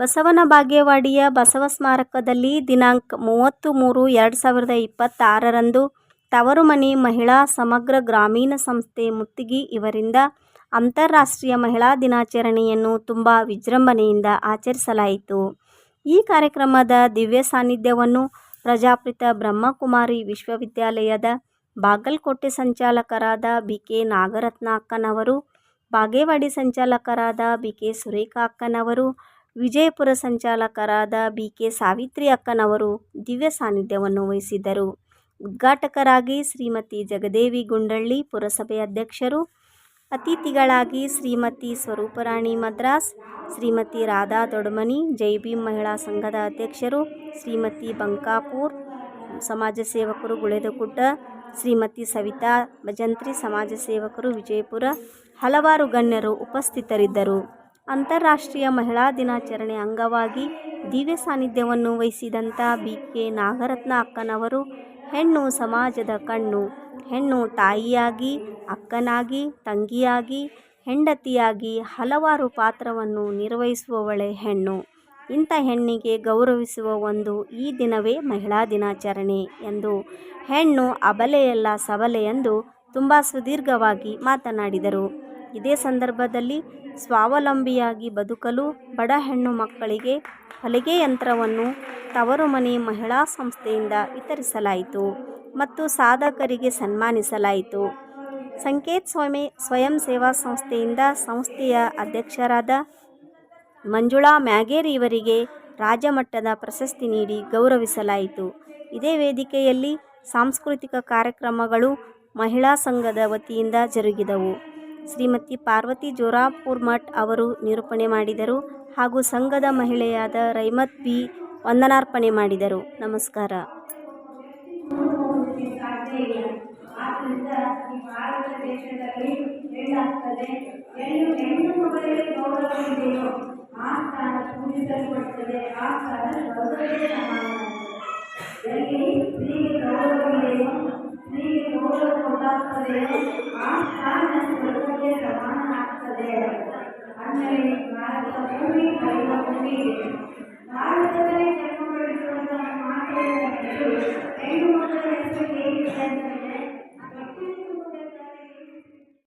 ಬಸವನ ಬಾಗೇವಾಡಿಯ ಬಸವ ಸ್ಮಾರಕದಲ್ಲಿ ದಿನಾಂಕ 30/3/2026ರಂದು ತವರುಮನೆ ಮಹಿಳಾ ಸಮಗ್ರ ಗ್ರಾಮೀಣ ಸಂಸ್ಥೆ ಮುತ್ತಿಗಿ ಇವರಿಂದ ಅಂತಾರಾಷ್ಟ್ರೀಯ ಮಹಿಳಾ ದಿನಾಚರಣೆಯನ್ನು ತುಂಬ ವಿಜೃಂಭಣೆಯಿಂದ ಆಚರಿಸಲಾಯಿತು. ಈ ಕಾರ್ಯಕ್ರಮದ ದಿವ್ಯ ಸಾನ್ನಿಧ್ಯವನ್ನು ಪ್ರಜಾಪಿತ ಬ್ರಹ್ಮಕುಮಾರಿ ವಿಶ್ವವಿದ್ಯಾಲಯದ ಬಾಗಲಕೋಟೆ ಸಂಚಾಲಕರಾದ ಬಿ.ಕೆ. ನಾಗರತ್ನ ಅಕ್ಕನವರು, ಬಾಗೇವಾಡಿ ಸಂಚಾಲಕರಾದ ಬಿ.ಕೆ. ಸುರೇಖಾ ಅಕ್ಕನವರು, ವಿಜಯಪುರ ಸಂಚಾಲಕರಾದ ಬಿ.ಕೆ. ಸಾವಿತ್ರಿ ಅಕ್ಕನವರು ದಿವ್ಯ ಸಾನ್ನಿಧ್ಯವನ್ನು ವಹಿಸಿದ್ದರು. ಉದ್ಘಾಟಕರಾಗಿ ಶ್ರೀಮತಿ ಜಗದೇವಿ ಗುಂಡಳ್ಳಿ ಪುರಸಭೆ ಅಧ್ಯಕ್ಷರು, ಅತಿಥಿಗಳಾಗಿ ಶ್ರೀಮತಿ ಸ್ವರೂಪರಾಣಿ ಮದ್ರಾಸ್, ಶ್ರೀಮತಿ ರಾಧಾ ದೊಡ್ಮನಿ ಜೈ ಭೀಮ್ ಮಹಿಳಾ ಸಂಘದ ಅಧ್ಯಕ್ಷರು, ಶ್ರೀಮತಿ ಬಂಕಾಪೂರ್ ಸಮಾಜ ಸೇವಕರು ಗುಳೇದಗುಡ್ಡ, ಶ್ರೀಮತಿ ಸವಿತಾ ಭಜಂತ್ರಿ ಸಮಾಜ ಸೇವಕರು ವಿಜಯಪುರ, ಹಲವಾರು ಗಣ್ಯರು ಉಪಸ್ಥಿತರಿದ್ದರು. ಅಂತಾರಾಷ್ಟ್ರೀಯ ಮಹಿಳಾ ದಿನಾಚರಣೆ ಅಂಗವಾಗಿ ದಿವ್ಯ ಸಾನ್ನಿಧ್ಯವನ್ನು ವಹಿಸಿದಂಥ ಬಿ.ಕೆ. ನಾಗರತ್ನ ಅಕ್ಕನವರು ಹೆಣ್ಣು ಸಮಾಜದ ಕಣ್ಣು, ಹೆಣ್ಣು ತಾಯಿಯಾಗಿ, ಅಕ್ಕನಾಗಿ, ತಂಗಿಯಾಗಿ, ಹೆಂಡತಿಯಾಗಿ ಹಲವಾರು ಪಾತ್ರವನ್ನು ನಿರ್ವಹಿಸುವವಳೆ ಹೆಣ್ಣು. ಇಂಥ ಹೆಣ್ಣಿಗೆ ಗೌರವಿಸುವ ಒಂದು ಈ ದಿನವೇ ಮಹಿಳಾ ದಿನಾಚರಣೆ ಎಂದು ಹೆಣ್ಣು ಅಬಲೆಯಲ್ಲ ಸಬಲೆ ಎಂದು ತುಂಬ ಸುದೀರ್ಘವಾಗಿ ಮಾತನಾಡಿದರು. ಇದೇ ಸಂದರ್ಭದಲ್ಲಿ ಸ್ವಾವಲಂಬಿಯಾಗಿ ಬದುಕಲು ಬಡ ಹೆಣ್ಣು ಮಕ್ಕಳಿಗೆ ಹೊಲಿಗೆ ಯಂತ್ರವನ್ನು ತವರುಮನೆ ಮಹಿಳಾ ಸಂಸ್ಥೆಯಿಂದ ವಿತರಿಸಲಾಯಿತು ಮತ್ತು ಸಾಧಕರಿಗೆ ಸನ್ಮಾನಿಸಲಾಯಿತು. ಸಂಕೇತ್ ಸ್ವಯಂ ಸೇವಾ ಸಂಸ್ಥೆಯಿಂದ ಸಂಸ್ಥೆಯ ಅಧ್ಯಕ್ಷರಾದ ಮಂಜುಳಾ ಮ್ಯಾಗೇರಿ ಇವರಿಗೆ ರಾಜ್ಯಮಟ್ಟದ ಪ್ರಶಸ್ತಿ ನೀಡಿ ಗೌರವಿಸಲಾಯಿತು. ಇದೇ ವೇದಿಕೆಯಲ್ಲಿ ಸಾಂಸ್ಕೃತಿಕ ಕಾರ್ಯಕ್ರಮಗಳು ಮಹಿಳಾ ಸಂಘದ ವತಿಯಿಂದ ಜರುಗಿದವು. ಶ್ರೀಮತಿ ಪಾರ್ವತಿ ಜೋರಾಪುರಮಠ್ ಅವರು ನಿರೂಪಣೆ ಮಾಡಿದರು ಹಾಗೂ ಸಂಘದ ಮಹಿಳೆಯಾದ ರೈಮತ್ ಬಿ ವಂದನಾರ್ಪಣೆ ಮಾಡಿದರು. ನಮಸ್ಕಾರ.